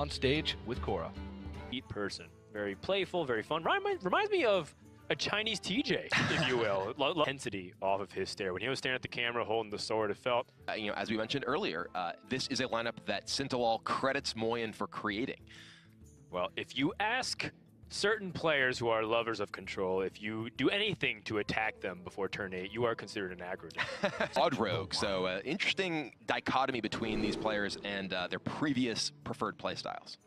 on stage with Korra. Person. Very playful, very fun. Reminds me of a Chinese TJ, if you will. Intensity off of his stare. When he was staring at the camera holding the sword, it felt... as we mentioned earlier, this is a lineup that Syntolol credits Moyen for creating. Well, if you ask certain players who are lovers of control, if you do anything to attack them before turn 8, you are considered an aggro. Odd rogue, so interesting dichotomy between these players and their previous preferred playstyles.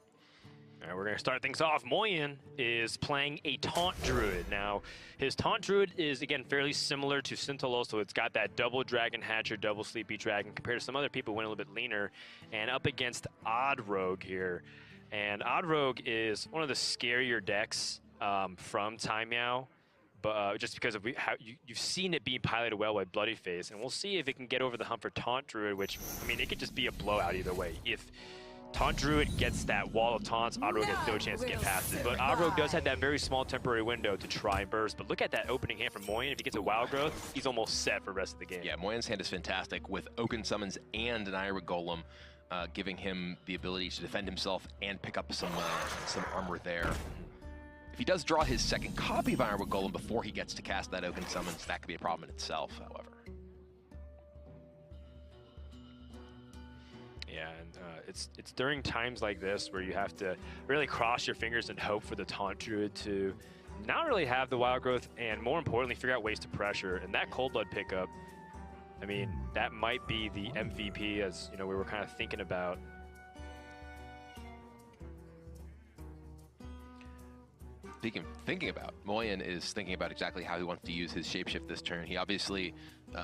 All right, we're going to start things off. Moyen is playing a Taunt Druid. Now, his Taunt Druid is, again, fairly similar to Syntolol, so it's got that double Dragon Hatcher, double Sleepy Dragon, compared to some other people who went a little bit leaner, and up against Odd Rogue here. And Odd Rogue is one of the scarier decks from CaiMiao, but just because of how you've seen it being piloted well by Bloody Face, and we'll see if it can get over the hump for Taunt Druid, which, I mean, it could just be a blowout either way. If Taunt Druid gets that wall of taunts, Odd Rogue has no chance to get past it. But Odd Rogue does have that very small temporary window to try and burst. But look at that opening hand from Moyen. If he gets a Wild Growth, he's almost set for the rest of the game. Yeah, Moyen's hand is fantastic with Oaken Summons and an Iron Golem, giving him the ability to defend himself and pick up some armor there. If he does draw his second copy of Iron Golem before he gets to cast that Oaken Summons, that could be a problem in itself, however. Yeah, and it's during times like this where you have to really cross your fingers and hope for the Taunt Druid to not really have the Wild Growth, and more importantly, figure out ways to pressure. And that Cold Blood pickup, I mean, that might be the MVP, as you know, we were kind of thinking about. Thinking about, Moyen is thinking about exactly how he wants to use his Shapeshift this turn. He obviously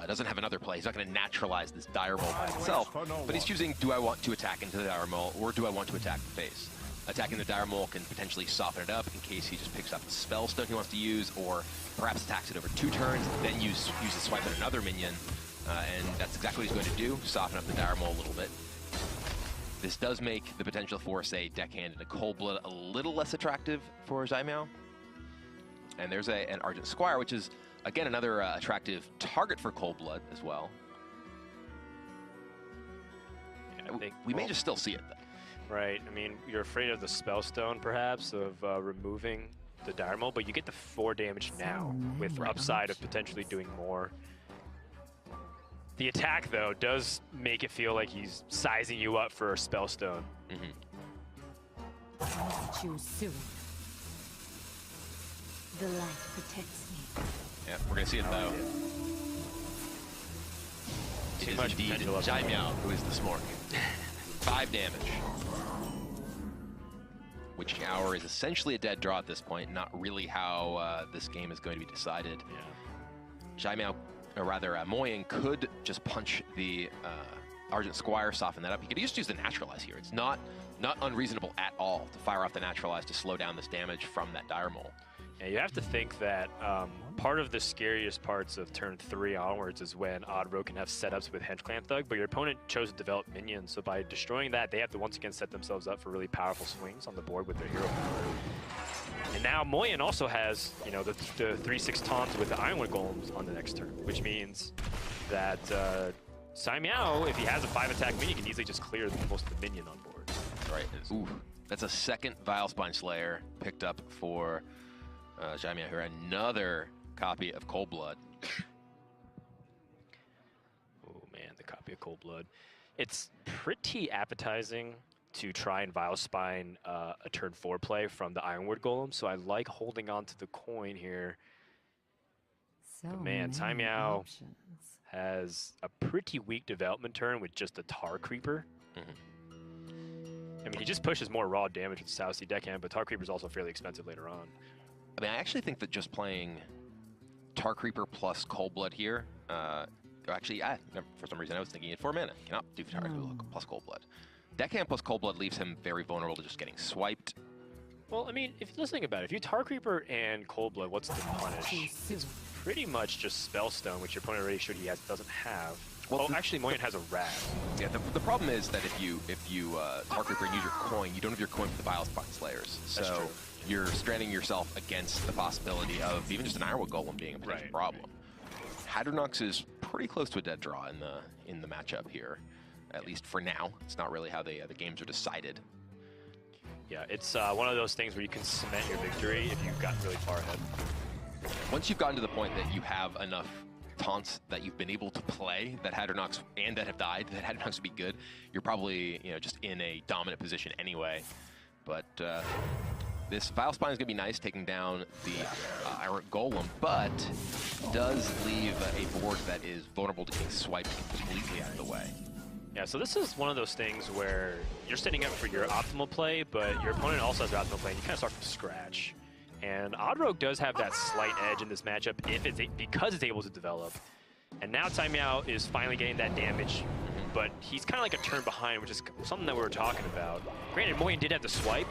doesn't have another play. He's not going to naturalize this Dire Maul by itself, but he's choosing, do I want to attack into the Dire Maul, or do I want to attack the face? Attacking the Dire Maul can potentially soften it up in case he just picks up the Spellstone he wants to use, or perhaps attacks it over 2 turns, then use a swipe at another minion, and that's exactly what he's going to do, soften up the Dire Maul a little bit. This does make the potential for, say, Deckhand and a Cold Blood a little less attractive for CaiMiao. And there's an Argent Squire, which is, again, another attractive target for Cold Blood as well. Yeah, we may just still see it, though. Right. I mean, you're afraid of the Spellstone, perhaps, of removing the Dire Maul, but you get the 4 damage now with upside of potentially doing more. The attack, though, does make it feel like he's sizing you up for a Spellstone. Choose soon. The light protects me. Yeah, we're going to see it, though. It is indeed CaiMiao who is the Smork. 5 damage. Witching Hour is essentially a dead draw at this point, not really how this game is going to be decided. Yeah. CaiMiao, or rather Moyen, could just punch the Argent Squire, soften that up. He could just use the Naturalize here. It's not unreasonable at all to fire off the Naturalize to slow down this damage from that Dire Maul. Yeah, you have to think that part of the scariest parts of turn 3 onwards is when Odd Rogue can have setups with Hench Clan Thug, but your opponent chose to develop minions, so by destroying that, they have to once again set themselves up for really powerful swings on the board with their hero power. And now Moyen also has, you know, the 3/6 taunts with the Ironwood Golems on the next turn, which means that CaiMiao, if he has a 5-attack minion, can easily just clear most of the minion on board. Right. Ooh, that's a second Vilespine Slayer picked up for CaiMiao here. Another copy of Cold Blood. Oh man, the copy of Cold Blood. It's pretty appetizing to try and Vilespine a turn 4 play from the Ironwood Golem, so I like holding on to the coin here. But man, CaiMiao has a pretty weak development turn with just a Tar Creeper. I mean, he just pushes more raw damage with the South Sea Deckhand, but Tar Creeper is also fairly expensive later on. I mean, I actually think that just playing Tar Creeper plus Cold Blood here, actually, for some reason I was thinking at 4 mana. Cannot do Tar Creeper plus Cold Blood. Deckhand plus Cold Blood leaves him very vulnerable to just getting swiped. Well, I mean, let's think about it. If you Tar Creeper and Cold Blood, what's the punish? It's pretty much just Spellstone, which your opponent already showed he doesn't have. Well, actually, Moyen has a Wrath. Yeah, the problem is that if you Tar Creeper and use your coin, you don't have your coin for the Vilespine Slayers. So you're stranding yourself against the possibility of even just an Ironwood Golem being a potential problem. Hadronux is pretty close to a dead draw in the matchup here, at least for now. It's not really how the games are decided. Yeah, it's one of those things where you can cement your victory if you've gotten really far ahead. Once you've gotten to the point that you have enough taunts that you've been able to play that had or knocks and that have died, that had or knocks to be good, you're probably just in a dominant position anyway. But this Vile Spine is going to be nice, taking down the Iron Golem, but does leave a board that is vulnerable to getting swiped completely out of the way. Yeah, so this is one of those things where you're setting up for your optimal play, but your opponent also has their optimal play, and you kind of start from scratch. And Odd Rogue does have that slight edge in this matchup because it's able to develop. And now CaiMiao is finally getting that damage, but he's kind of like a turn behind, which is something that we were talking about. Granted, Moyen did have to swipe,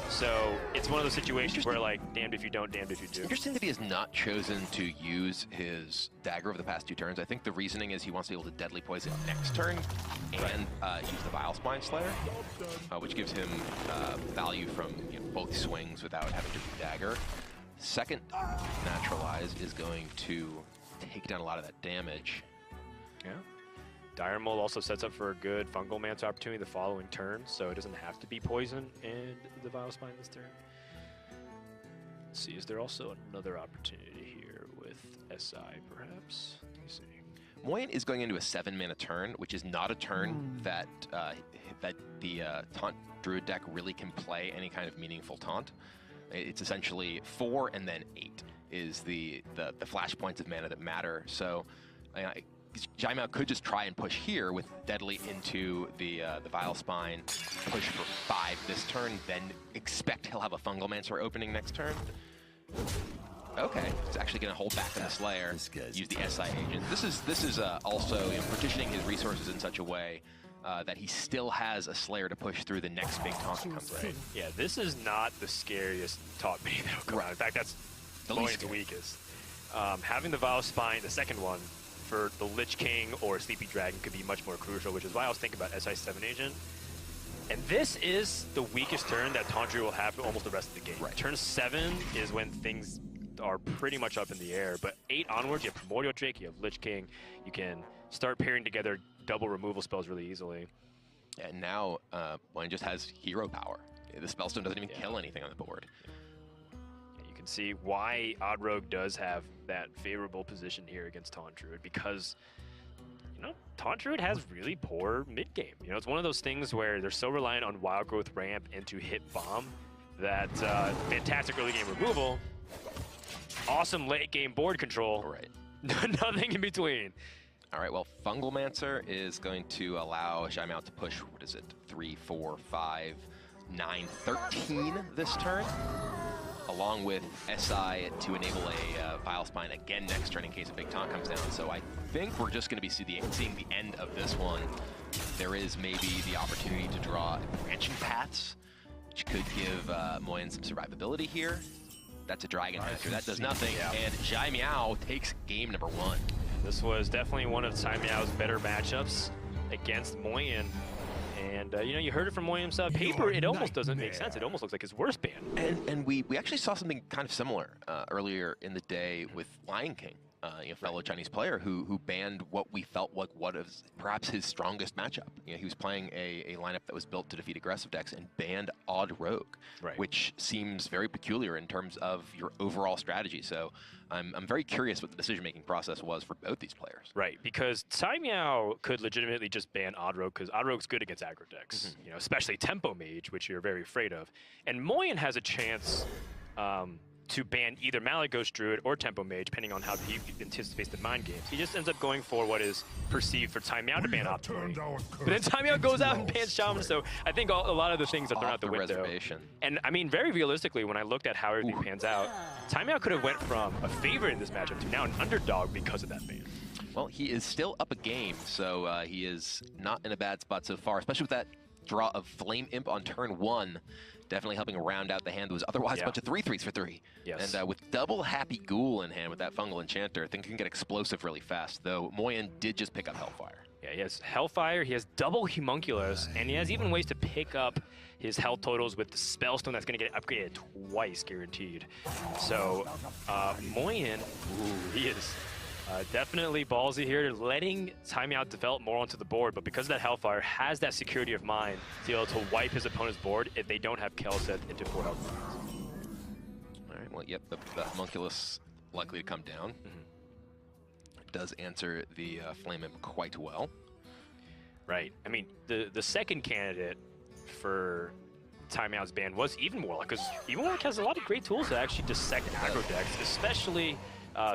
so it's one of those situations where, like, damned if you don't, damned if you do. Interesting that he has not chosen to use his dagger over the past 2 turns. I think the reasoning is he wants to be able to deadly poison next turn and use the Vile Spine Slayer, which gives him value from both swings without having to do dagger. Second Naturalize is going to take down a lot of that damage. Yeah. Dire Mold also sets up for a good Fungal Mancer opportunity the following turn, so it doesn't have to be poison and the Vile Spine this turn. Let's see, is there also another opportunity here with SI, perhaps? Let me see. Moyen is going into a 7-mana turn, which is not a turn that the Taunt Druid deck really can play any kind of meaningful taunt. It's essentially 4 and then 8 is the flashpoints of mana that matter. So CaiMiao could just try and push here with Deadly into the Vile Spine, push for 5 this turn, then expect he'll have a Fungal Mancer opening next turn. Okay, it's actually going to hold back on the Slayer, use the SI agent. This is also partitioning his resources in such a way that he still has a Slayer to push through the next big taunt that comes in. Yeah, this is not the scariest taunt mini that'll come out. In fact, that's the weakest. Having the Vile Spine, the second one, for the Lich King or Sleepy Dragon could be much more crucial, which is why I was thinking about SI7 agent. And this is the weakest turn that Taunt Druid will have for almost the rest of the game. Right. Turn 7 is when things are pretty much up in the air, but 8 onwards, you have Primordial Drake, you have Lich King, you can start pairing together double removal spells really easily. And now Moyen just has hero power. The Spellstone doesn't even kill anything on the board. You can see why Odd Rogue does have that favorable position here against Taunt Druid, because Taunt Druid has really poor mid game. It's one of those things where they're so reliant on Wild Growth Ramp and to hit Bomb that fantastic early game removal, awesome late game board control, Right. nothing in between. All right, well, Fungal Mancer is going to allow CaiMiao to push, 3, 4, 5, 9, 13 this turn, along with SI to enable a Vile Spine again next turn in case a big taunt comes down. So I think we're just going to be seeing the end of this one. There is maybe the opportunity to draw branching paths, which could give Moyen some survivability here. That's a Dragon Hunter. That does nothing, and CaiMiao takes game number 1. This was definitely one of CaiMiao's better matchups against Moyen. And, you heard it from Moyen himself. Paper, it almost doesn't make sense. It almost looks like his worst ban. And we actually saw something kind of similar earlier in the day with Lion King, a fellow Chinese player who banned what we felt like what is perhaps his strongest matchup. He was playing a lineup that was built to defeat aggressive decks and banned Odd Rogue, which seems very peculiar in terms of your overall strategy. So I'm very curious what the decision-making process was for both these players. Right, because CaiMiao could legitimately just ban Odd Rogue, because Odd Rogue's good against aggro decks, especially Tempo Mage, which you're very afraid of. And Moyen has a chance to ban either Malygos Druid or Tempo Mage, depending on how he anticipates the mind games. He just ends up going for what is perceived for CaiMiao to ban optimally. But then CaiMiao goes out and bans Shaman, so I think a lot of the things are thrown out the window. And I mean, very realistically, when I looked at how everything pans out, CaiMiao could have went from a favorite in this matchup to now an underdog because of that ban. Well, he is still up a game, so he is not in a bad spot so far, especially with that draw of Flame Imp on turn 1. Definitely helping round out the hand that was otherwise a bunch of 3/3s for 3. Yes. And with double Happy Ghoul in hand with that Fungal Enchanter, things can get explosive really fast, though Moyen did just pick up Hellfire. Yeah, he has Hellfire, he has double Homunculus, and he has even ways to pick up his health totals with the Spellstone that's going to get upgraded twice, guaranteed. So, Moyen, he is Definitely ballsy here, letting CaiMiao develop more onto the board, but because that Hellfire has that security of mind to be able to wipe his opponent's board if they don't have Kelset into 4 health points. All right, well, yep, the Homunculus likely to come down. Does answer the Flame Imp quite well. Right. I mean, the second candidate for CaiMiao's ban was Even Warlock, because Even Warlock has a lot of great tools to actually dissect aggro decks, especially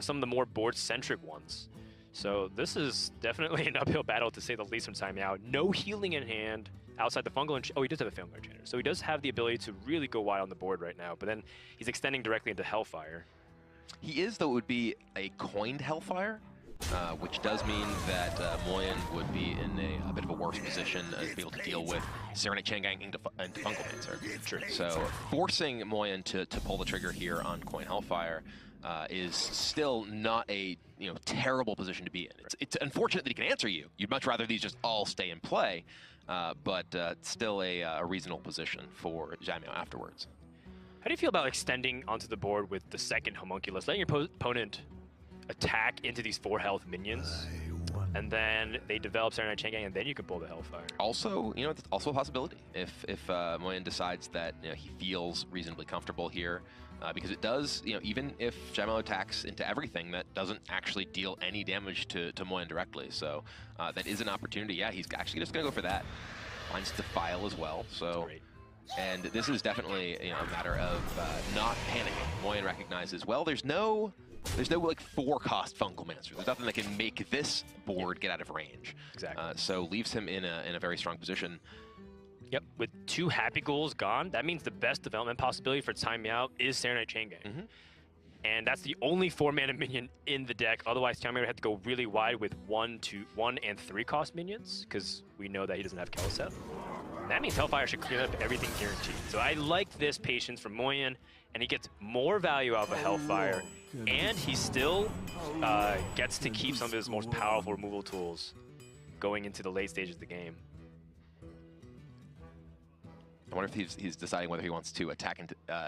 some of the more board-centric ones. So this is definitely an uphill battle, to say the least, from CaiMiao. No healing in hand outside the fungal. Oh, he does have a Family Enchanter, so he does have the ability to really go wide on the board right now, but then he's extending directly into Hellfire. He is, though, it would be a coined Hellfire, which does mean that Moyen would be in a bit of a worse position to be able to deal with Serenite Changang into Fungal Mancer. True. So forcing Moyen to pull the trigger here on Coin Hellfire is still not a terrible position to be in. It's unfortunate that he can answer you. You'd much rather these just all stay in play, but still a reasonable position for CaiMiao afterwards. How do you feel about extending onto the board with the second Homunculus, letting your opponent attack into these 4 health minions, and then they develop Serenite Changang, and then you can pull the Hellfire? Also, it's also a possibility if Moyen decides that he feels reasonably comfortable here, because it does, even if CaiMiao attacks into everything, that doesn't actually deal any damage to Moyen directly. So that is an opportunity. Yeah, he's actually just going to go for that. Finds Defile as well. So. Great. And this is definitely a matter of not panicking. Moyen recognizes, well, there's no like 4-cost Fungal Mancer. There's nothing that can make this board get out of range. Exactly. So leaves him in a very strong position. Yep, with 2 Happy Ghouls gone, that means the best development possibility for CaiMiao is Serenite Changang. And that's the only 4-mana minion in the deck. Otherwise, CaiMiao would have to go really wide with 1 and 3 cost minions, because we know that he doesn't have Kelset. That means Hellfire should clean up everything guaranteed. So I like this patience from Moyen, and he gets more value out of a Hellfire, and he still gets to keep some of his most powerful removal tools going into the late stages of the game. I wonder if he's deciding whether he wants to attack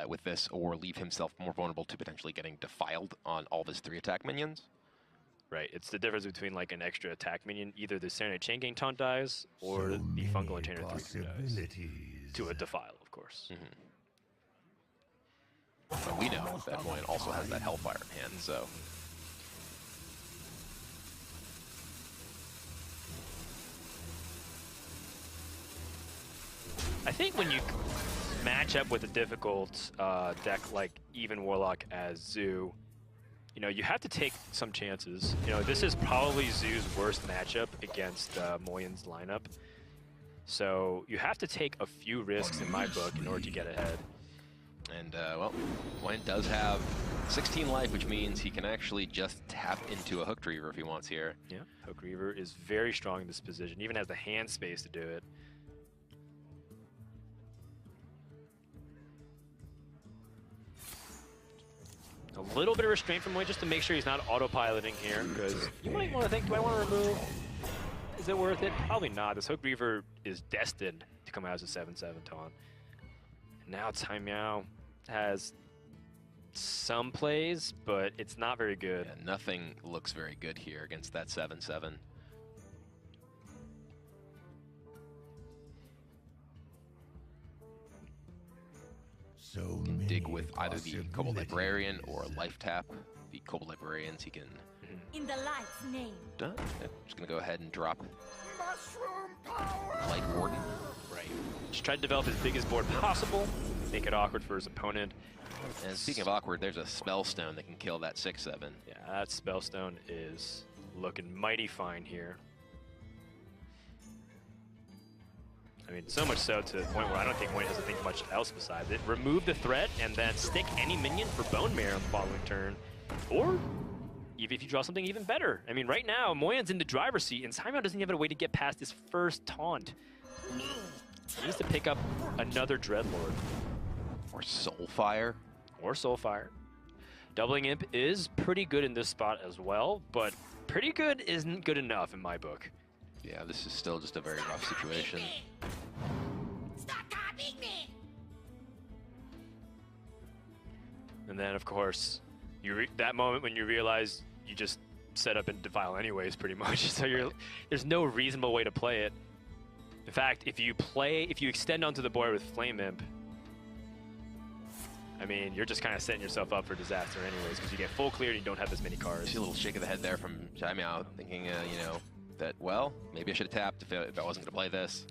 with this or leave himself more vulnerable to potentially getting defiled on all of his 3-attack minions. Right, it's the difference between like an extra attack minion, either the Serenite Changang taunt dies, or the Fungal Enchanter 3/2 dies. To a Defile, of course. But we know that Moyen also has that Hellfire in hand, so. I think when you match up with a difficult deck like Even Warlock as Zoo, you have to take some chances. This is probably Zoo's worst matchup against Moyen's lineup. So you have to take a few risks in my book in order to get ahead. And, well, Moyen does have 16 life, which means he can actually just tap into a Hooked Reaver if he wants here. Yeah, Hooked Reaver is very strong in this position, even has the hand space to do it. A little bit of restraint from Moyen just to make sure he's not autopiloting here, because you might want to think, do I want to remove? Is it worth it? Probably not. This Hooked Reaver is destined to come out as a 7/7 taunt. And now CaiMiao has some plays, but it's not very good. Yeah, nothing looks very good here against that 7/7. So Can many dig with either the Kobold possibilities. Librarian or Life Tap. The Kobold Librarians he can. In the light's name. Done. Just gonna go ahead and drop Light Warden. Right. Just try to develop his biggest board possible, make it awkward for his opponent. And speaking of awkward, there's a Spellstone that can kill that 6/7. Yeah, that Spellstone is looking mighty fine here. I mean, so much so to the point where I don't think Moyen has to think much else besides it. Remove the threat and then stick any minion for Bone Marrow on the following turn. Or even if you draw something even better. I mean, right now, Moyen's in the driver's seat, and CaiMiao doesn't even have a way to get past his first taunt. He needs to pick up another Dreadlord. Or Soulfire. Or Soulfire. Doubling Imp is pretty good in this spot as well, but pretty good isn't good enough in my book. Yeah, this is still just a very rough situation. Stop copying me! And then, of course, that moment when you realize you just set up in Defile anyways, pretty much. So there's no reasonable way to play it. In fact, if you extend onto the board with Flame Imp, I mean, you're just kind of setting yourself up for disaster anyways, because you get full clear and you don't have as many cards. See a little shake of the head there from CaiMiao, thinking, you know, that, well, maybe I should have tapped if I wasn't going to play this.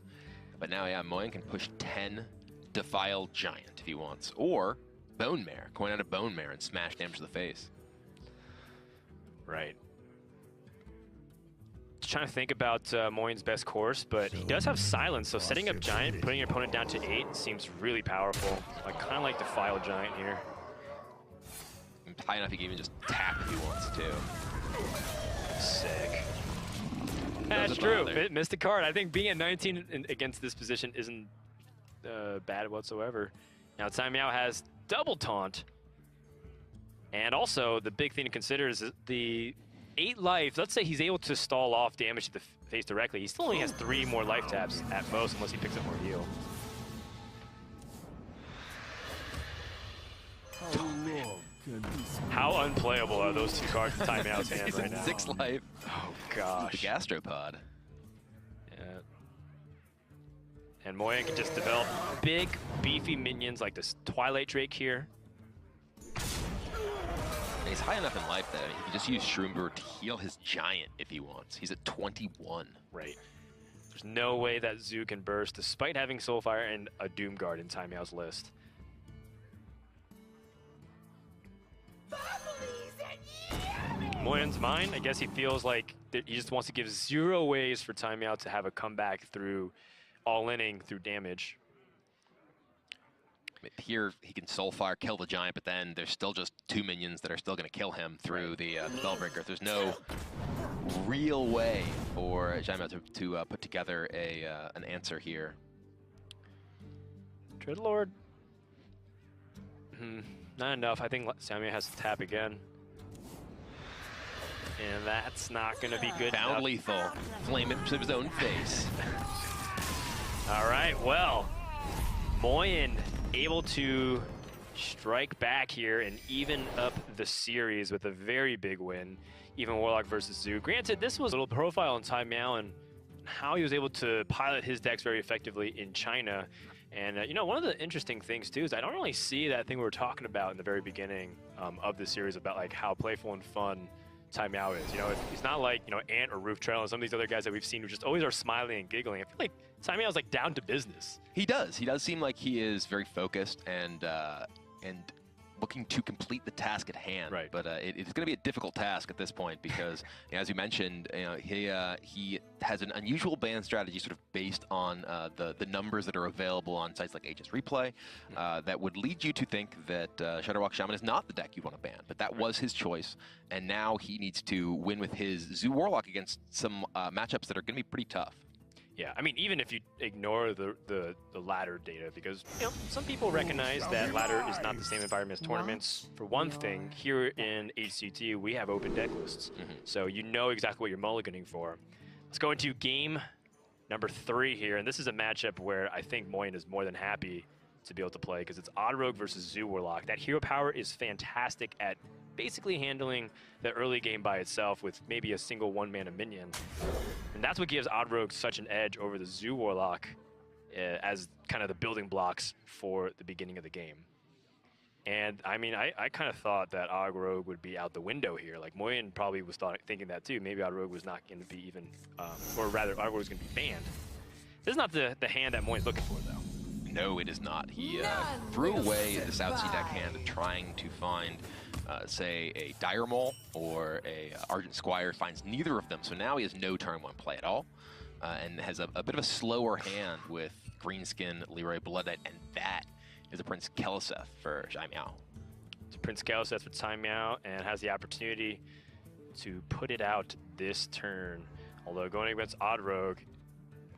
But now, yeah, Moyen can push 10 Defile Giant if he wants, or Bone Mare, coin out of Bone Mare and smash damage to the face. Right. Just trying to think about Moyen's best course, but he does have Silence, so setting up Giant, putting your opponent down to 8 seems really powerful. Like, kind of like Defile Giant here. High enough he can even just tap if he wants to. Sick. That's true. Missed a card. I think being at 19 against this position isn't bad whatsoever. Now, CaiMiao has double taunt. And also, the big thing to consider is the 8 life. Let's say he's able to stall off damage to the face directly. He still only has 3 more life taps at most, unless he picks up more heal. How unplayable are those 2 cards in CaiMiao's hand right now? 6 life. Oh, gosh. The Gastropod. Yeah. And Moyen can just develop big, beefy minions like this Twilight Drake here. He's high enough in life that he can just use Shroomber to heal his Giant if he wants. He's at 21. Right. There's no way that Zoo can burst, despite having Soulfire and a Doomguard in CaiMiao's list. Moyen's mine. I guess he feels like he just wants to give 0 ways for CaiMiao to have a comeback through all-inning through damage. Here, he can Soulfire, kill the Giant, but then there's still just 2 minions that are still going to kill him through the Spellbreaker. There's no real way for CaiMiao to put together an answer here. Dreadlord. Not enough. I think CaiMiao has to tap again. And that's not going to be good Found enough. lethal. Flame it to his own face. All right, well, Moyen able to strike back here and even up the series with a very big win. Even Warlock versus Zoo. Granted, this was a little profile on CaiMiao and how he was able to pilot his decks very effectively in China. And, you know, one of the interesting things, too, is I don't really see that thing we were talking about in the very beginning of the series about, like, how playful and fun CaiMiao is. You know, he's not like, you know, Ant or Roof Trail and some of these other guys that we've seen who just always are smiling and giggling. I feel like CaiMiao's, like, down to business. He does. He does seem like he is very focused and looking to complete the task at hand. Right. But it's going to be a difficult task at this point because, you know, as you mentioned, you know, he has an unusual ban strategy sort of based on the numbers that are available on sites like HS Replay that would lead you to think that Shadowwalk Shaman is not the deck you want to ban. But that was his choice, and now he needs to win with his Zoo Warlock against some matchups that are going to be pretty tough. Yeah, I mean, even if you ignore the ladder data, because, you know, some people recognize that ladder is not the same environment as tournaments. For one thing, here in HCT, we have open deck lists, so you know exactly what you're mulliganing for. Let's go into game number 3 here, and this is a matchup where I think Moyen is more than happy to be able to play, because it's Odd Rogue versus Zoo Warlock. That hero power is fantastic at basically handling the early game by itself with maybe a single 1-mana minion. And that's what gives Odd Rogue such an edge over the Zoo Warlock as kind of the building blocks for the beginning of the game. And I mean, I kind of thought that Odd Rogue would be out the window here. Like, Moyen probably was thinking that too. Maybe Odd Rogue was not going to be even, or rather, Odd Rogue was going to be banned. This is not the hand that Moyen's looking for, though. No, it is not. He threw away the South Sea deck hand trying to find, say, a Dire Maul or a Argent Squire. Finds neither of them, so now he has no turn 1 play at all, and has a bit of a slower hand with Greenskin, Leroy Blood Knight, and that is a Prince Keleseth for CaiMiao. It's Prince Keleseth for CaiMiao, and has the opportunity to put it out this turn. Although going against Odd Rogue,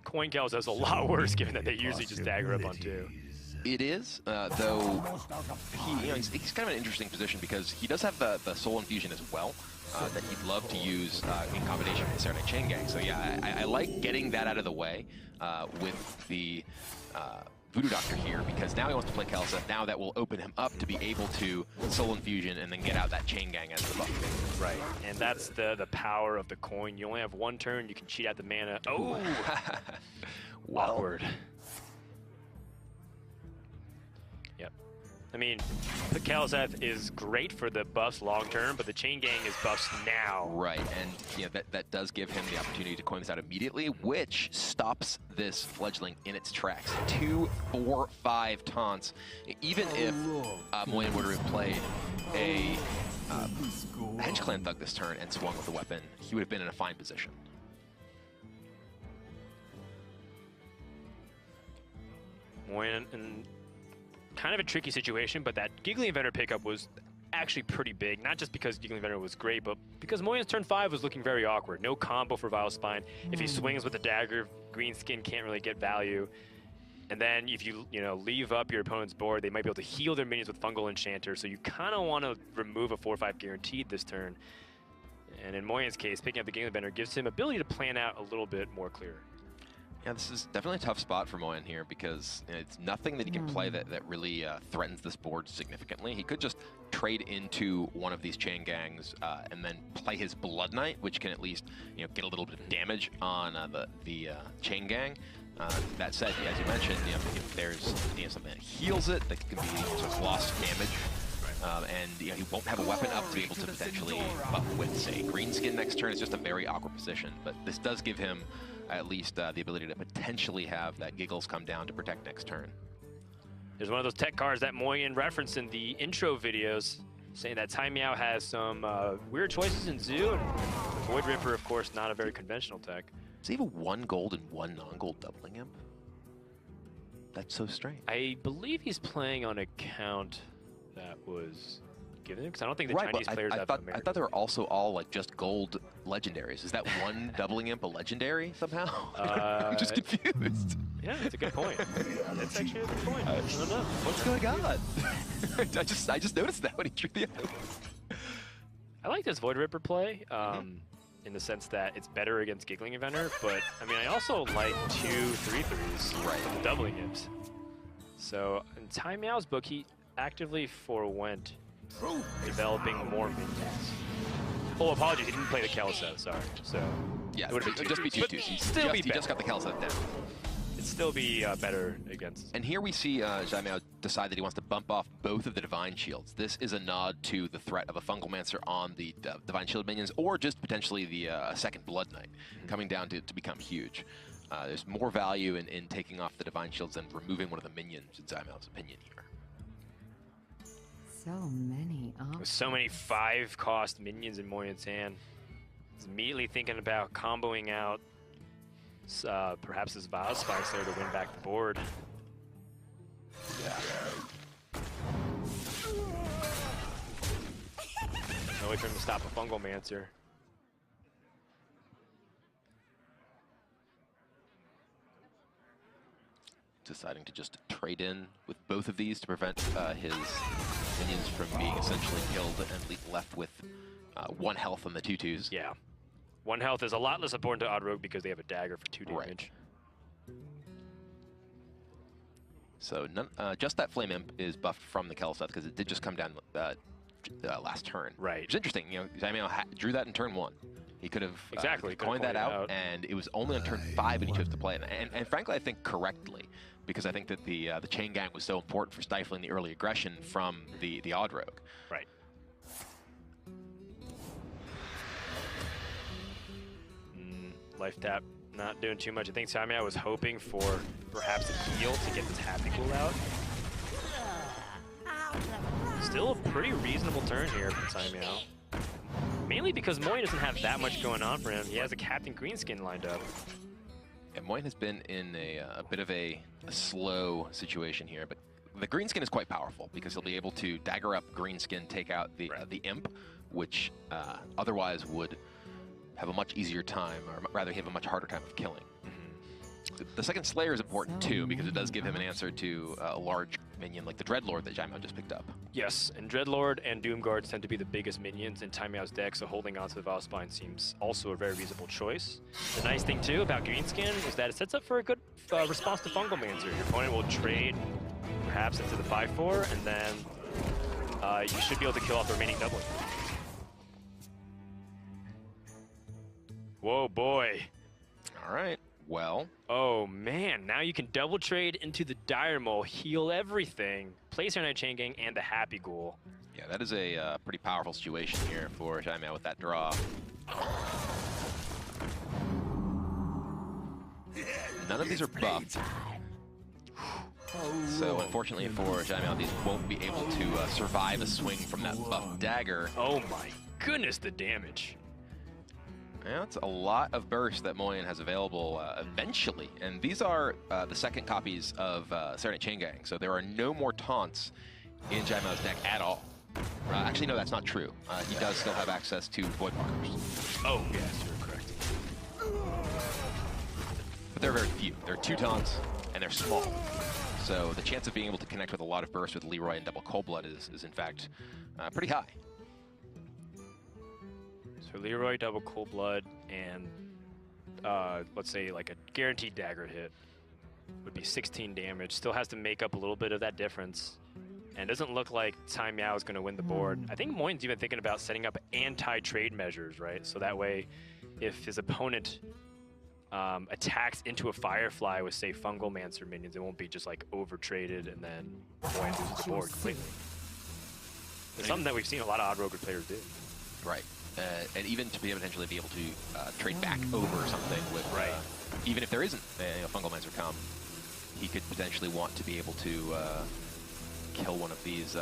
Coin Kells is a lot worse, given that they usually just dagger up on 2. It is, though he's kind of an interesting position because he does have the Soul Infusion as well that he'd love to use in combination with the Serenite Chain Gang. So yeah, I like getting that out of the way with the Voodoo Doctor here, because now he wants to play Kelsa. Now that will open him up to be able to Soul Infusion and then get out that Chain Gang as the buff. Right, and that's the power of the coin. You only have one turn, you can cheat out the mana. Oh! Well, awkward. Yep. I mean, the Kalazeth is great for the buffs long term, but the Chain Gang is buffs now. Right, and that does give him the opportunity to coin this out immediately, which stops this fledgling in its tracks. 2, 4, 5 taunts. Even if Moyen would have played a Henge Clan Thug this turn and swung with the weapon, he would have been in a fine position. Moyen in kind of a tricky situation, but that Giggly Inventor pickup was actually pretty big, not just because Giggly Inventor was great, but because Moyen's turn 5 was looking very awkward. No combo for Vile Spine. If he swings with the dagger, Greenskin can't really get value. And then if you leave up your opponent's board, they might be able to heal their minions with Fungal Enchanter, so you kind of want to remove a 4/5 guaranteed this turn. And in Moyen's case, picking up the Giggly Inventor gives him ability to plan out a little bit more clear. Yeah, this is definitely a tough spot for Moyen here because it's nothing that he can play that really threatens this board significantly. He could just trade into one of these Chain Gangs and then play his Blood Knight, which can at least get a little bit of damage on the Chain Gang. That said, as you mentioned, if there's something that heals it, that can be sort of lost damage. And he won't have a weapon up to be able to potentially buff with, say, Greenskin next turn. It's just a very awkward position, but this does give him at least the ability to potentially have that Giggles come down to protect next turn. There's one of those tech cards that Moyen referenced in the intro videos, saying that CaiMiao has some weird choices in Zoo, and Void Ripper, of course, not a very conventional tech. Does he have a 1 gold and 1 non-gold doubling imp? That's so strange. I believe he's playing on a count that was given because I don't think the right, Chinese but players I have thought American. I thought they were also all like just gold legendaries. Is that 1 doubling imp a legendary somehow? I'm just confused. Yeah, that's a good point. That's actually a good point. I don't know. What's going on? I just noticed that when he drew the other. I like this Void Ripper play. In the sense that it's better against Giggling Inventor, but I mean, I also like 2 3/3s with the doubling imps. So in CaiMiao's book, he actively forewent developing more minions. Oh, apologies, he didn't play the Kelsa, sorry. So yeah, it would just be 2/2s. He just got the Kelsa down. It'd still be better against. And here we see CaiMiao decide that he wants to bump off both of the Divine Shields. This is a nod to the threat of a Fungal Mancer on the Divine Shield minions, or just potentially the second Blood Knight coming down to become huge. There's more value in taking off the Divine Shields than removing one of the minions, in CaiMiao's opinion here. So many options. With so many 5-cost minions in Moyen's hand, he's immediately thinking about comboing out perhaps his Vile Spikes there to win back the board. Yeah. No way for him to stop a Fungal Mancer. Deciding to just trade in with both of these to prevent his minions from being essentially killed and left with 1 health on the 2/2s. Yeah. 1 health is a lot less important to Odd Rogue because they have a dagger for 2 damage. Right. So just that Flame Imp is buffed from the Kelsa because it did just come down last turn. Right. It's interesting, CaiMiao drew that in turn 1. He could have coined that out, and it was only on turn 5 when he chose to play it. And frankly, I think correctly, because I think that the Chain Gang was so important for stifling the early aggression from the Odd Rogue. Right. Life tap, not doing too much. I think CaiMiao was hoping for perhaps a heal to get this Happy Cool out. Still a pretty reasonable turn here from CaiMiao. Mainly because Moyen doesn't have that much going on for him. He has a Captain Greenskin lined up. And Moyen has been in a bit of a slow situation here, but the Greenskin is quite powerful because he'll be able to dagger up Greenskin, take out the Imp, which otherwise would have a much easier time, or rather have a much harder time of killing. The second Slayer is important too, because it does give him an answer to a large minion like the Dreadlord that CaiMiao just picked up. Yes, and Dreadlord and Doomguards tend to be the biggest minions in CaiMiao's deck, so holding on to the Valspine seems also a very reasonable choice. The nice thing too about Greenskin is that it sets up for a good response to Fungal Mancer. Your opponent will trade perhaps into the 5-4, and then you should be able to kill off the remaining doubling. Whoa, boy. All right, well. Oh man, now you can double trade into the Dire Mole, heal everything, place your Night Chain Gang, and the Happy Ghoul. Yeah, that is a pretty powerful situation here for CaiMiao with that draw. None of these are buffed. So unfortunately for CaiMiao, these won't be able to survive a swing from that buff dagger. Oh my goodness, the damage. Yeah, it's a lot of burst that Moyen has available eventually. And these are the second copies of Serenade Chain Gang, so there are no more taunts in CaiMiao's deck at all. Actually, no, that's not true. He does still have access to Voidwalkers. Oh, yes, you're correct. But they're very few. There are 2 taunts, and they're small. So the chance of being able to connect with a lot of burst with Leroy and Double Cold Blood is in fact, pretty high. So Leroy, Double Cold Blood, and let's say like a guaranteed dagger hit would be 16 damage. Still has to make up a little bit of that difference. And it doesn't look like CaiMiao is going to win the board. I think Moyen's even thinking about setting up anti-trade measures, right? So that way, if his opponent attacks into a Firefly with, say, Fungal Mancer minions, it won't be just like over-traded and then Moyen loses the board completely. It's something that we've seen a lot of Odd Rogue players do. Right. And even to potentially be able to trade back over something with, even if there isn't a Fungal Mancer come, he could potentially want to be able to kill one of these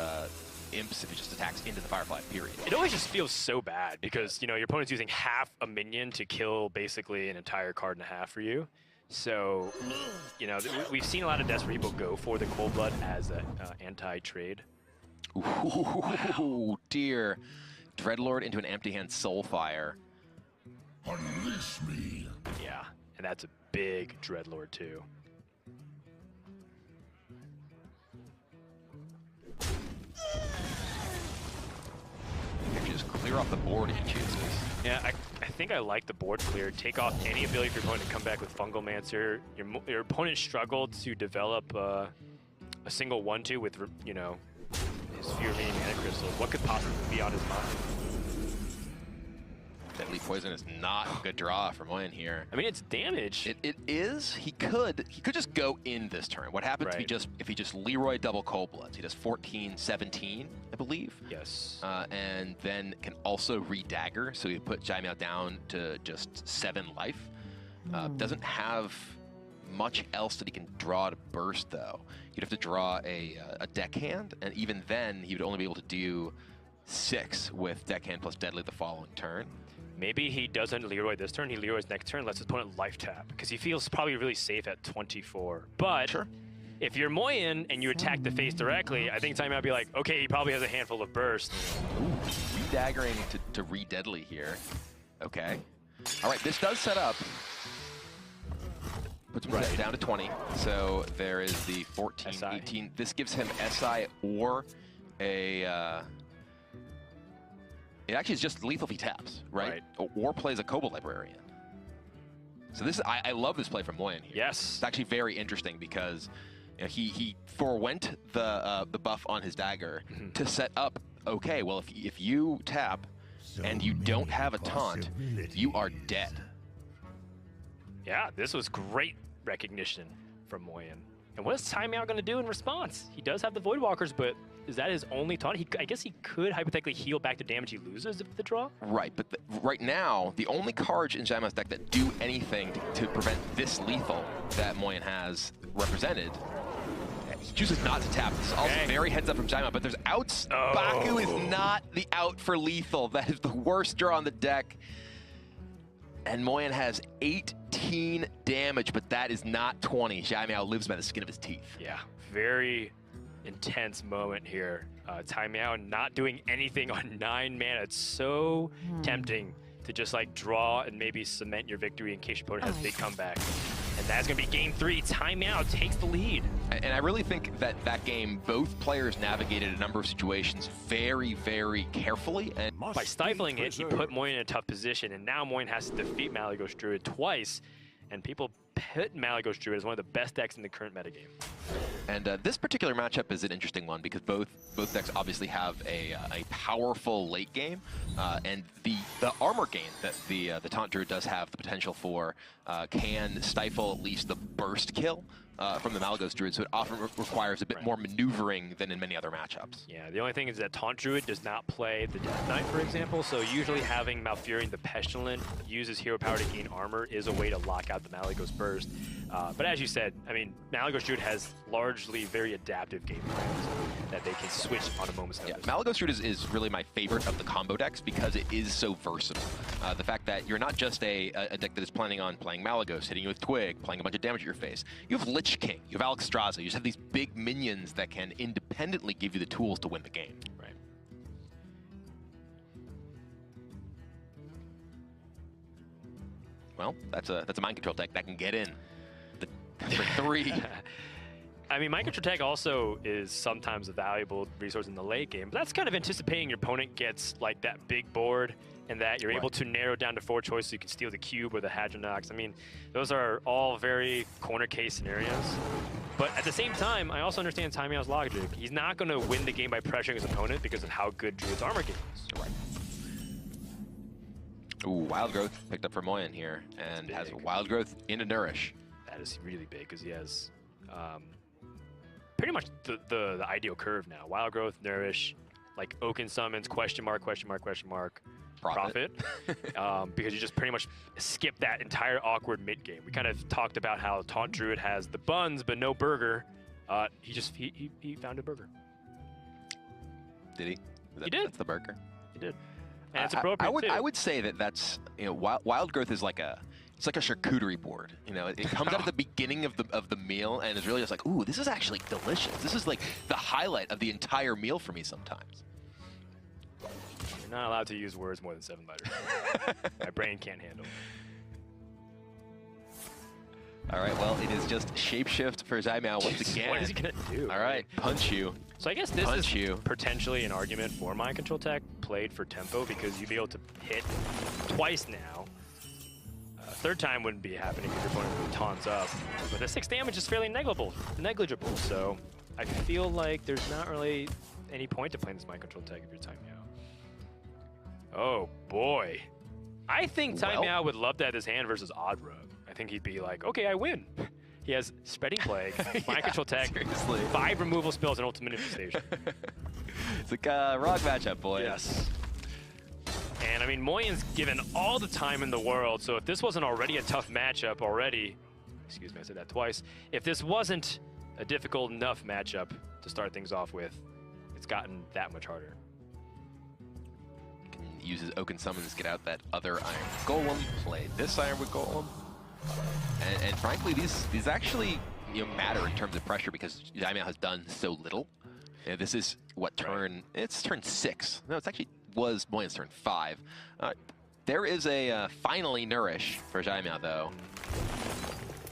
imps if it just attacks into the Firefly, period. It always just feels so bad because, you know, your opponent's using half a minion to kill basically an entire card and a half for you. So, you know, we've seen a lot of decks where people go for the Cold Blood as an anti-trade. Ooh, dear. Dreadlord into an empty hand Soulfire. Unleash me. Yeah, and that's a big Dreadlord too. You can just clear off the board if he chooses. Yeah, I think I like the board clear. Take off any ability for your opponent to come back with Fungal Mancer. Your opponent struggled to develop a single 1-2 with, you know, his few remaining mana crystals. What could possibly be on his mind? Deadly Poison is not a good draw for Moyen here. I mean, it's damage. It is. He could just go in this turn. What happens if he just Leroy Double Cold Bloods? He does 14-17, I believe. Yes. And then can also re-dagger, so he put CaiMiao down to just 7 life. Doesn't have much else that he can draw to burst, though. You'd have to draw a deckhand, and even then, he would only be able to do 6 with deckhand plus deadly the following turn. Maybe he doesn't Leroy this turn, he Leroy's next turn, lets his opponent life tap, because he feels probably really safe at 24. But if you're Moyen and you attack the face directly, I think CaiMiao would be like, okay, he probably has a handful of burst. Ooh, re-daggering to re-deadly here. Okay. All right, this does set up. Puts him down to 20. So there is the 14, SI. 18. This gives him SI or a... It actually is just lethal if he taps, right? Or plays a Kobold Librarian. So this, I love this play from Moyen here. Yes. It's actually very interesting because, you know, he forewent the buff on his dagger to set up, okay, well, if you tap and you don't have a taunt, you are dead. Yeah, this was great recognition from Moyen. And what is CaiMiao going to do in response? He does have the Voidwalkers, but is that his only taunt? I guess he could hypothetically heal back the damage he loses with the draw? Right, but right now, the only cards in CaiMiao's deck that do anything to prevent this lethal that Moyen has represented, he chooses not to tap. This is also very heads up from CaiMiao, but there's outs. Oh. Baku is not the out for lethal. That is the worst draw on the deck. And Moyen has 18 damage, but that is not 20. CaiMiao lives by the skin of his teeth. Yeah, very intense moment here. CaiMiao not doing anything on 9 mana. It's so tempting to just like draw and maybe cement your victory in case your opponent has a big comeback. And that's going to be game 3. CaiMiao takes the lead. And I really think that that game, both players navigated a number of situations very, very carefully. And by stifling it, he put Moyen in a tough position, and now Moyen has to defeat Malygos Druid twice, and people put Malygos Druid as one of the best decks in the current metagame. And this particular matchup is an interesting one because both decks obviously have a powerful late game, and the armor gain that the Taunt Druid does have the potential for can stifle at least the burst kill from the Malygos Druid, so it often requires a bit more maneuvering than in many other matchups. Yeah, the only thing is that Taunt Druid does not play the Death Knight, for example, so usually having Malfurion the Pestilent uses hero power to gain armor is a way to lock out the Malygos burst. But as you said, I mean, Malygos Druid has largely very adaptive game plans that they can switch on a moment's notice. Yeah, Malygos Druid is really my favorite of the combo decks because it is so versatile. The fact that you're not just a deck that is planning on playing Malygos, hitting you with Twig, playing a bunch of damage at your face. You have Lich King, you have Alexstrasza, you just have these big minions that can independently give you the tools to win the game. Right. Well, that's a mind control deck that can get in for 3. I mean, mind control tech also is sometimes a valuable resource in the late game, but that's kind of anticipating your opponent gets like that big board and that you're able to narrow down to 4 choices so you can steal the cube or the Hadronox. I mean, those are all very corner case scenarios. But at the same time, I also understand CaiMiao's logic. He's not going to win the game by pressuring his opponent because of how good Druid's armor game is. Right. Ooh, Wild Growth picked up for Moyen here, and has Wild Growth into Nourish. That is really big because he has pretty much the ideal curve now. Wild Growth, Nourish, like Oaken Summons, question mark, Profit. Because you just pretty much skip that entire awkward mid game. We kind of talked about how Taunt Druid has the buns but no burger. He found a burger. Did he? He did. That's the burger. He did. And it's appropriate too. I would say that's Wild Growth is like a charcuterie board. You know, it comes out at the beginning of the meal and is really just like, ooh, this is actually delicious. This is like the highlight of the entire meal for me sometimes. You're not allowed to use words more than 7 letters. My brain can't handle it. All right, well, it is just shapeshift for CaiMiao once again. What is he gonna do? All right, punch you. So I guess this is potentially an argument for mind control tech played for tempo because you'd be able to hit twice now. Third time wouldn't be happening if your opponent really taunts up. But the 6 damage is fairly negligible. So I feel like there's not really any point to playing this mind control tech if you're CaiMiao. Oh boy. I think CaiMiao would love to have his hand versus Odd Rug. I think he'd be like, okay, I win. He has Spreading Plague, mind control tech, seriously. 5 removal spells, and ultimate infestation. It's like a rock matchup, boys. Yes. And I mean, Moyen's given all the time in the world, so if this wasn't already a tough matchup already, excuse me, I said that twice, if this wasn't a difficult enough matchup to start things off with, it's gotten that much harder. Can use his Oaken Summons to get out that other Iron Golem, play this Ironwood Golem. And frankly, these actually matter in terms of pressure because CaiMiao has done so little. This is what turn? It's turn 6. No, it's actually was Moyen's turn 5. There is a finally Nourish for CaiMiao though.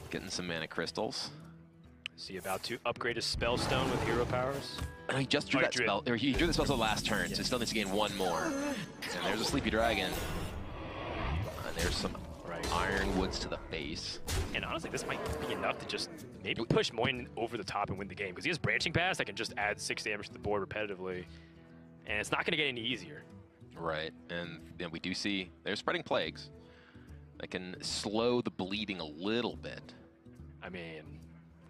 Getting some mana crystals. Is he about to upgrade his Spellstone with hero powers? He just drew that spell. Or he drew the spell the last turn, so he still needs to gain 1 more. And there's a Sleepy Dragon. And there's some Ironwoods to the face. And honestly, this might be enough to just maybe push Moyen over the top and win the game because he has Branching Pass that can just add 6 damage to the board repetitively. And it's not going to get any easier. Right, and we do see there's Spreading Plagues that can slow the bleeding a little bit. I mean,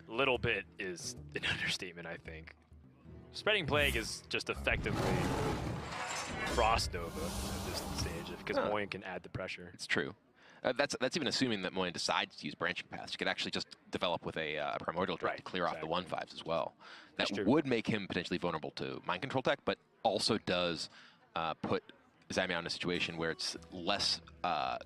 little bit is an understatement, I think. Spreading Plague is just effectively Frost Nova at this stage because Moyen can add the pressure. It's true. That's even assuming that Moyen decides to use Branching Pass. You could actually just develop with a Primordial Drive to clear off the 1/5s as well. That would make him potentially vulnerable to mind control tech, but also does put CaiMiao in a situation where it's less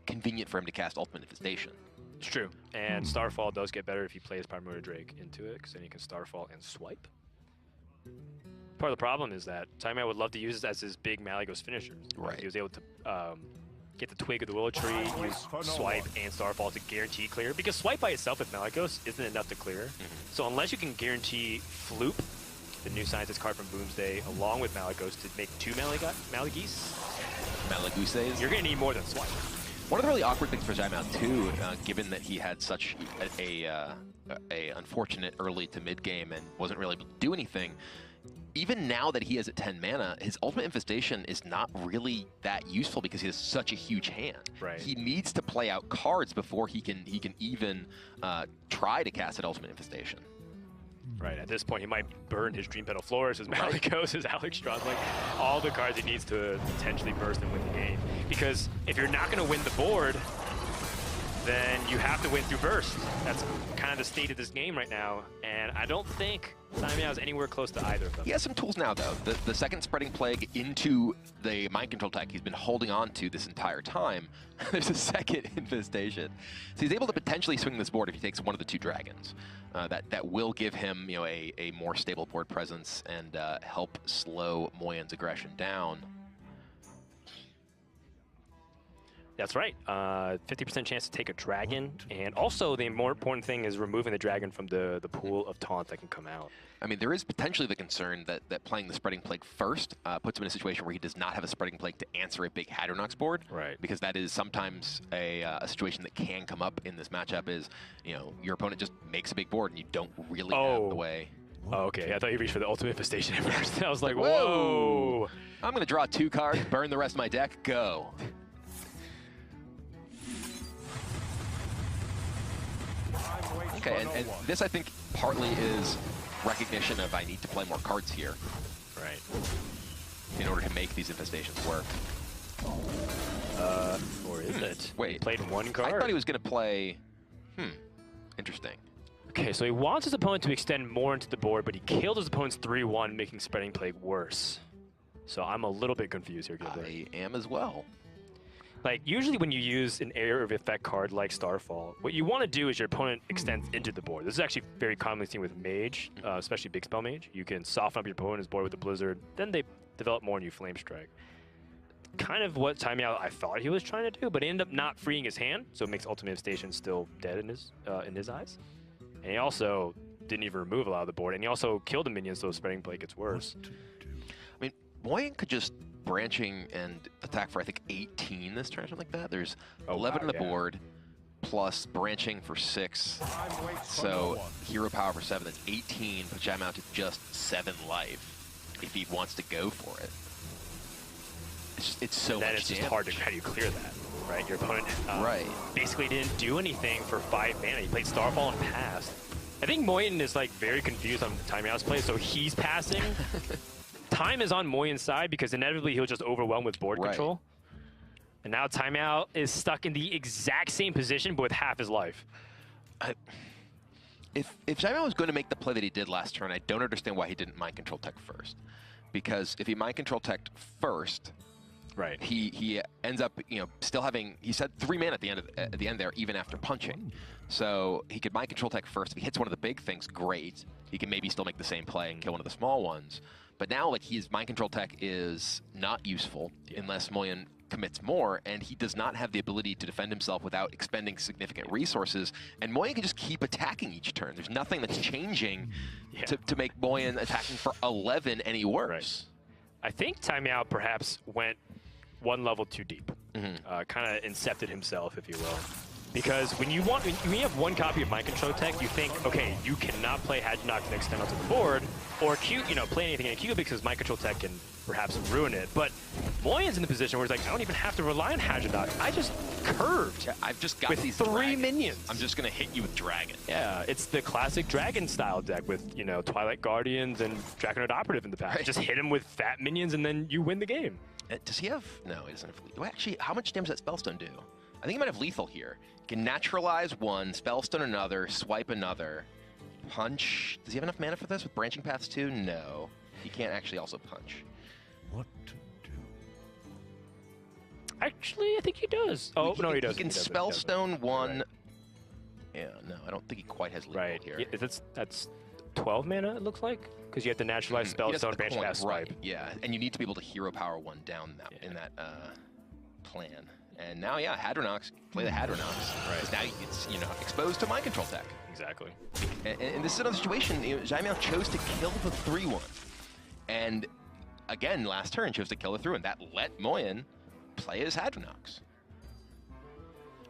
convenient for him to cast Ultimate Infestation. It's true. And Starfall does get better if he plays Primordial Drake into it, because then he can Starfall and swipe. Part of the problem is that CaiMiao would love to use it as his big Malygos finisher. Right. He was able to get the Twig of the Willow Tree, use Swipe and Starfall to guarantee clear. Because Swipe by itself with Malygos isn't enough to clear. So unless you can guarantee Floop, the new Scientist card from Boomsday, along with Malygos to make 2 Malagis, you're going to need more than Swipe. One of the really awkward things for CaiMiao too, given that he had such a unfortunate early to mid game and wasn't really able to do anything, even now that he is at 10 mana, his Ultimate Infestation is not really that useful because he has such a huge hand. Right. He needs to play out cards before he can even try to cast an Ultimate Infestation. Right, at this point, he might burn his Dream Petal Florist, his Malygos, his Alexstrasza, like all the cards he needs to potentially burst and win the game. Because if you're not going to win the board, then you have to win through burst. That's kind of the state of this game right now, and I don't think CaiMiao is anywhere close to either of them. He has some tools now, though. The second Spreading Plague into the Mind Control tech he's been holding on to this entire time. There's a second Infestation. So he's able to potentially swing this board if he takes one of the 2 dragons. That will give him, you know, a more stable board presence and help slow Moyen's aggression down. That's right. 50% chance to take a dragon, and also the more important thing is removing the dragon from the pool of taunt that can come out. I mean, there is potentially the concern that playing the Spreading Plague first puts him in a situation where he does not have a Spreading Plague to answer a big Hadronox board. Right. Because that is sometimes a situation that can come up in this matchup is, you know, your opponent just makes a big board and you don't really have the way. Oh, okay. I thought you reached for the Ultimate Infestation at first. I was like, whoa! I'm going to draw 2 cards, burn the rest of my deck, go. Okay, and this, I think, partly is recognition of I need to play more cards here. Right. In order to make these infestations work. Or is it? Wait. He played 1 card? I thought he was going to play... Interesting. Okay, so he wants his opponent to extend more into the board, but he killed his opponent's 3-1, making Spreading Plague worse. So I'm a little bit confused here, Gilbert. I am as well. Like, usually when you use an area of effect card like Starfall, what you want to do is your opponent extends into the board. This is actually very commonly seen with Mage, especially Big Spell Mage. You can soften up your opponent's board with the Blizzard, then they develop more and you Flame Strike. Kind of what CaiMiao I thought he was trying to do, but he ended up not freeing his hand, so it makes Ultimate Infestation still dead in his eyes. And he also didn't even remove a lot of the board, and he also killed the minions, so Spreading Plague gets worse. I mean, Moyen could just branching and attack for, I think, 18 this turn, something like that. There's 11 on the board, plus branching for 6. So hero power for 7, that's 18, puts CaiMiao to just 7 life if he wants to go for it. It's so much damage. Then it's just hard to how do you clear that, right? Your opponent basically didn't do anything for 5 mana. He played Starfall and passed. I think Moyen is like very confused on CaiMiao's play, so he's passing. Time is on Moyen's side because inevitably he'll just overwhelm with board control. And now CaiMiao is stuck in the exact same position but with half his life. If CaiMiao was going to make the play that he did last turn, I don't understand why he didn't Mind Control Tech first. Because if he Mind Control Teched first, he ends up, you know, still having, he said 3 mana at the end there, even after punching. So he could Mind Control Tech first. If he hits one of the big things, great. He can maybe still make the same play and kill one of the small ones. But now, like, his Mind Control Tech is not useful unless Moyen commits more, and he does not have the ability to defend himself without expending significant resources. And Moyen can just keep attacking each turn. There's nothing that's changing to make Moyen attacking for 11 any worse. I think CaiMiao perhaps went 1 level too deep. Kind of incepted himself, if you will. Because when you have 1 copy of Mind Control Tech, you think, okay, you cannot play Hadronox and extend onto the board, or play anything in a queue because Mind Control Tech can perhaps ruin it. But Moyen's in the position where he's like, I don't even have to rely on Hadronox. I just curved. Yeah, I've just got with these 3 minions. I'm just gonna hit you with Dragon. Yeah, it's the classic Dragon style deck with, you know, Twilight Guardians and Draconid Operative in the back. Just hit him with fat minions and then you win the game. Does he have? No, he doesn't have. Well, actually, how much damage does that Spellstone do? I think he might have lethal here. He can naturalize 1, Spellstone another, swipe another, punch. Does he have enough mana for this with Branching Paths too? No. He can't actually also punch. What to do? Actually, I think he does. Oh, no, he doesn't. He can Spellstone 1. Yeah, no, I don't think he quite has lethal here. Yeah, that's 12 mana, it looks like? Because you have to naturalize Spellstone, Branching Paths, swipe. Yeah, and you need to be able to hero power 1 down in that plan. And now, yeah, Hadronox, play the Hadronox. Right. Because now it's, you know, exposed to mind control tech. Exactly. And this is another situation, you know, CaiMiao chose to kill the 3-1. And again, last turn chose to kill the 3-1. That let Moyen play his Hadronox.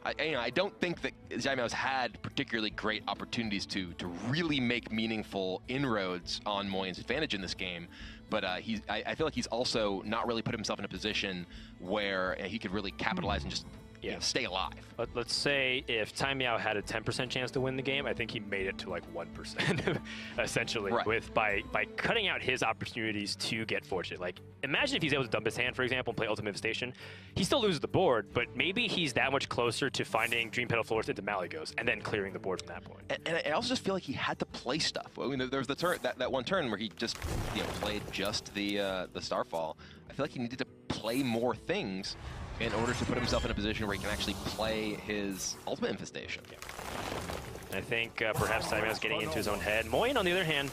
I don't think that CaiMiao's had particularly great opportunities to really make meaningful inroads on Moyen's advantage in this game, but I feel like he's also not really put himself in a position where he could really capitalize and just you know, stay alive. Let's say if CaiMiao had a 10% chance to win the game, I think he made it to like 1%, essentially, right. by cutting out his opportunities to get fortunate. Like, imagine if he's able to dump his hand, for example, and play Ultimate Infestation. He still loses the board, but maybe he's that much closer to finding Dream Petal Floors into Malygos and then clearing the board from that point. And I also just feel like he had to play stuff. I mean, there was the turn, that one turn where he just played just the Starfall. I feel like he needed to play more things in order to put himself in a position where he can actually play his Ultimate Infestation. Yeah. I think perhaps CaiMiao's getting into his own head. Moyen, on the other hand,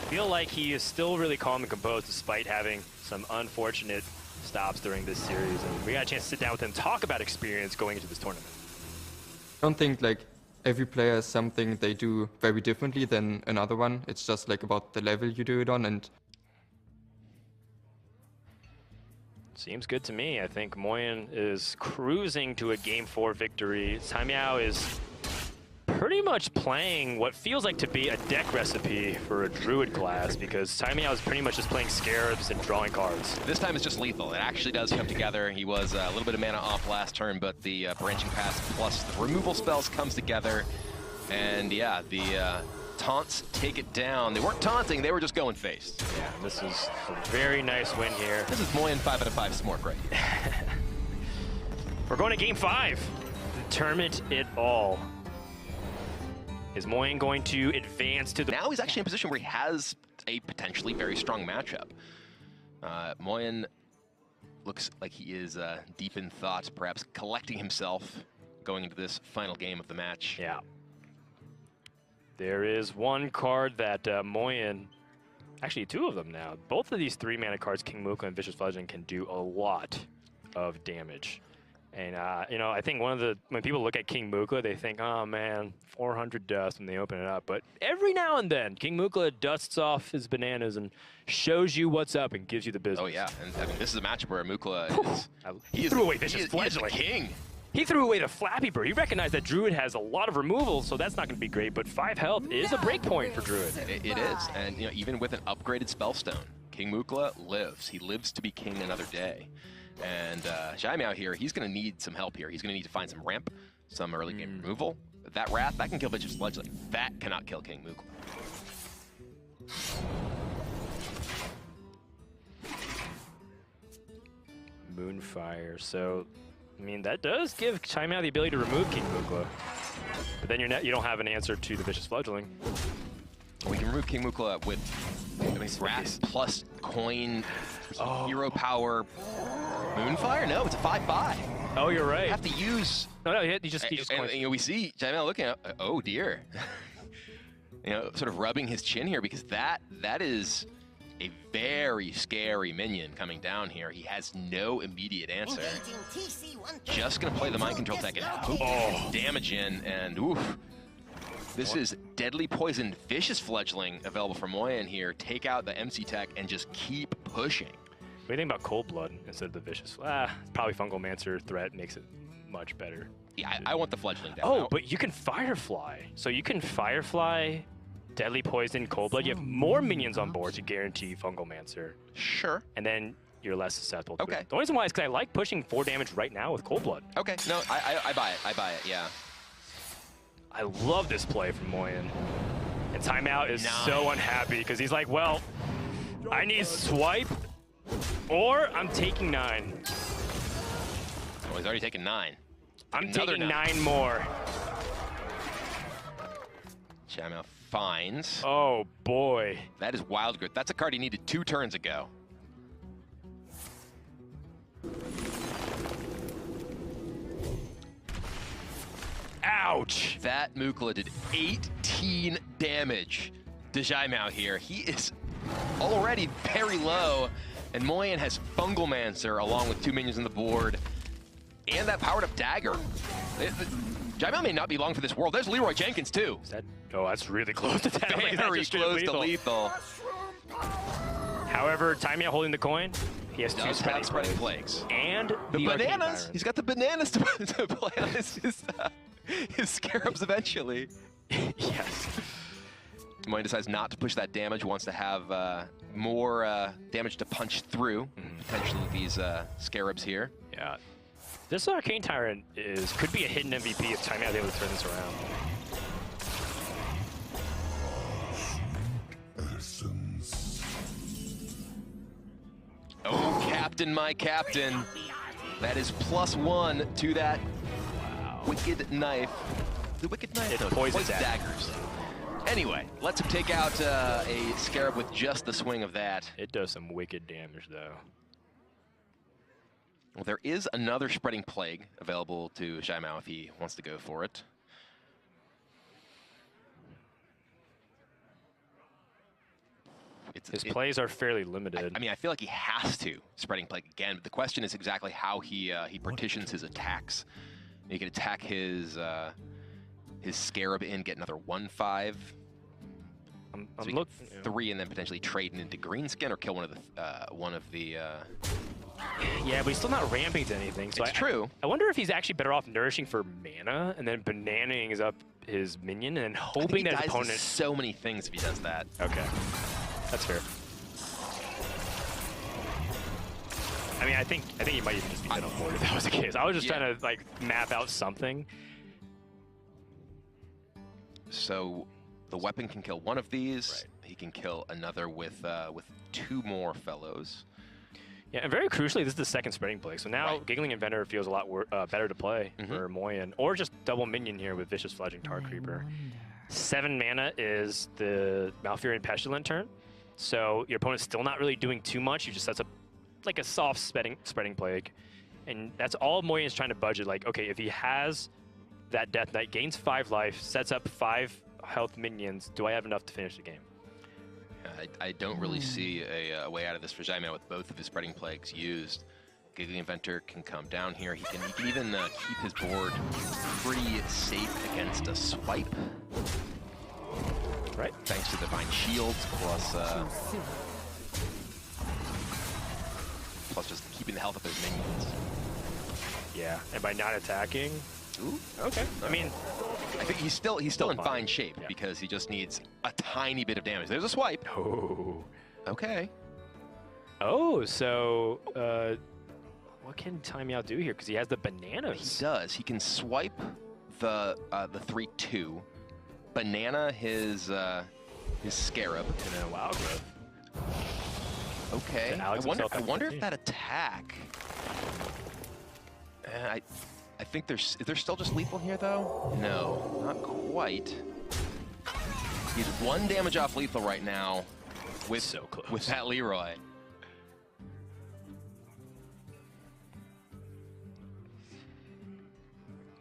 feel like he is still really calm and composed despite having some unfortunate stops during this series. And we got a chance to sit down with him, talk about experience going into this tournament. I don't think like every player has something they do very differently than another one. It's just like about the level you do it on. And seems good to me. I think Moyen is cruising to a Game 4 victory. CaiMiao is pretty much playing what feels like to be a deck recipe for a Druid class, because CaiMiao is pretty much just playing Scarabs and drawing cards. This time it's just lethal. It actually does come together. He was a little bit of mana off last turn, but the Branching Pass plus the removal spells comes together. And yeah, the taunts take it down. They weren't taunting, they were just going face. Yeah, this is a very nice win here. This is Moyen 5 out of 5 Smork right here. We're going to Game 5. Determine it all. Is Moyen going to advance to the... Now he's actually in a position where he has a potentially very strong matchup. Moyen looks like he is deep in thought, perhaps collecting himself going into this final game of the match. Yeah. There is one card that Moyen, actually two of them now, both of these 3-mana cards, King Mukla and Vicious Fledgling, can do a lot of damage. And, you know, I think when people look at King Mukla, they think, oh man, 400 dust when they open it up. But every now and then, King Mukla dusts off his bananas and shows you what's up and gives you the business. Oh yeah, and I mean, this is a matchup where Mukla is... He threw away Vicious Fledgling. He is the king. He threw away the Flappy Bird. He recognized that Druid has a lot of removal, so that's not going to be great, but 5 health is a break point for Druid. It is, and you know, even with an upgraded Spellstone, King Mukla lives. He lives to be king another day. And CaiMiao here, he's going to need some help here. He's going to need to find some ramp, some early game removal. That Wrath, that can kill Vicious Fledgling. That cannot kill King Mukla. Moonfire, so... I mean, that does give CaiMiao the ability to remove King Mukla. But then you don't have an answer to the Vicious Fledgling. We can remove King Mukla with Wrath plus coin, hero power. Moonfire? No, it's a 5/5. Oh, you're right. You have to use... No, you just and, you know, we see CaiMiao looking at, oh dear. You know, sort of rubbing his chin here, because that is a very scary minion coming down here. He has no immediate answer. Just gonna play the mind control tech and hope damage in, and oof. This is Deadly Poison Vicious Fledgling available for Moyen here. Take out the MC tech and just keep pushing. What do you think about Cold Blood instead of the Vicious? Probably Fungal Mancer threat makes it much better. Yeah, I want the Fledgling down. Oh, but you can Firefly. So you can Firefly, Deadly Poison, Cold Blood. You have more minions on board to guarantee Fungal Mancer. Sure. And then you're less susceptible to okay. it. The only reason why is because I like pushing 4 damage right now with Cold Blood. Okay, no, I buy it. I buy it, yeah. I love this play from Moyen. And CaiMiao is so unhappy because he's like, well, I need swipe or I'm taking 9. Oh, he's already taken 9. I'm taking 9 more. CaiMiao finds. Oh boy. That is Wild Growth. That's a card he needed 2 turns ago. Ouch! That Mukla did 18 damage to CaiMiao here. He is already very low, and Moyen has Fungal Mancer along with 2 minions on the board and that powered up dagger. CaiMiao may not be long for this world. There's Leroy Jenkins too. Is that? Oh, that's really close to that. Very close to lethal. However, CaiMiao holding the coin. He has two spreading plagues. And the bananas. He's got the bananas to play on his scarabs eventually. Yes. Moyen decides not to push that damage, wants to have more damage to punch through, potentially with these scarabs here. Yeah. This Arcane Tyrant could be a hidden MVP if CaiMiao is able to turn this around. Oh, Captain, my Captain. That is +1 to that wicked knife. The wicked knife? It's no, poison daggers. Anyway, let's take out a scarab with just the swing of that. It does some wicked damage, though. Well, there is another spreading plague available to CaiMiao if he wants to go for it. His plays are fairly limited. I mean, I feel like he has to spreading plague again, but the question is exactly how he partitions his attacks. He can attack his scarab in, get another 1/5. I'm so looking 3 and then potentially trade into greenskin or kill one of the. Yeah, but he's still not ramping to anything. So it's true. I wonder if he's actually better off nourishing for mana and then bananing up his minion and hoping that his opponent. So many things if he does that. Okay, that's fair. I mean, I think he might even just be dead on board if that was the case. I was just trying to like map out something. So the weapon can kill one of these. Right. He can kill another with 2 more fellows. Yeah, and very crucially, this is the second spreading plague. So now Giggling Inventor feels a lot better to play for Moyen, or just double minion here with Vicious Fledgling Tar Creeper. 7 mana is the Malfurion Pestilent turn. So your opponent's still not really doing too much. He just sets up like a soft spreading plague. And that's all Moyen's trying to budget. Like, okay, if he has that Death Knight, gains 5 life, sets up 5 health minions, do I have enough to finish the game? I don't really see a way out of this for CaiMiao with both of his spreading plagues used. Giggling Inventor can come down here. He can even keep his board pretty safe against a swipe. Right. Thanks to Divine Shields plus just keeping the health of his minions. Yeah, and by not attacking. Ooh. Okay. I mean, I think he's still in fine shape because he just needs a tiny bit of damage. There's a swipe. Oh. Okay. Oh, so what can CaiMiao do here? Because he has the bananas. He does. He can swipe the 3/2, banana his scarab, and then a wild growth. Okay. I wonder if that attack. I think is there still just lethal here though? No, not quite. He's 1 damage off lethal right now with so close. With that Leroy.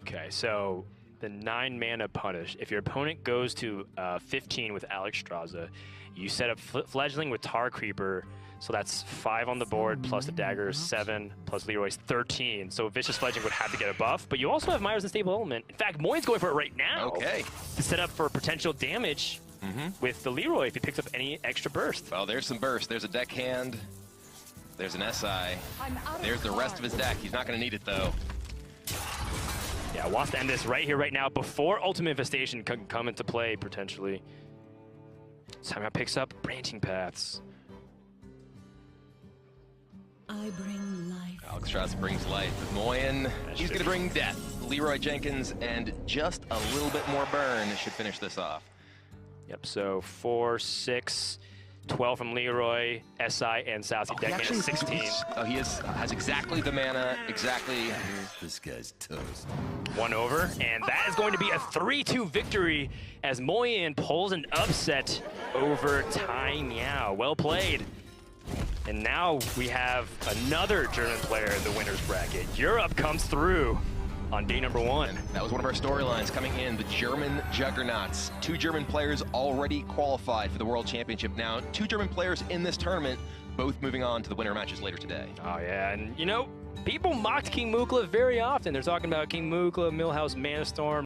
Okay, so the 9 mana punish. If your opponent goes to 15 with Alexstrasza, you set up Fledgling with Tar Creeper. So that's 5 on the board, plus the dagger 7, plus Leroy's 13. So Vicious Fledgling would have to get a buff, but you also have Myers Unstable Element. In fact, Moyen's going for it right now. Okay. To set up for potential damage with the Leroy if he picks up any extra burst. Well, there's some burst. There's a deckhand. There's an SI. There's the rest of his deck. He's not going to need it though. Yeah, wants to end this right here, right now, before Ultimate Infestation can come into play potentially. CaiMiao picks up Branching Paths. I bring life. Alexstrasza brings life. Moyen, he's going to bring death. Leroy Jenkins and just a little bit more burn should finish this off. Yep, so 4, 6, 12 from Leroy, SI, and Southie. Deck in 16. Oh, he has exactly the mana, exactly. This guy's toast. 1 over, and that is going to be a 3-2 victory as Moyen pulls an upset over CaiMiao. Well played. And now we have another German player in the winner's bracket. Europe comes through on day number 1. That was one of our storylines coming in, the German Juggernauts. 2 German players already qualified for the World Championship now. 2 German players in this tournament, both moving on to the winner matches later today. Oh yeah, and you know, People mocked King Mukla very often. They're talking about King Mukla, Millhouse, Mana Storm.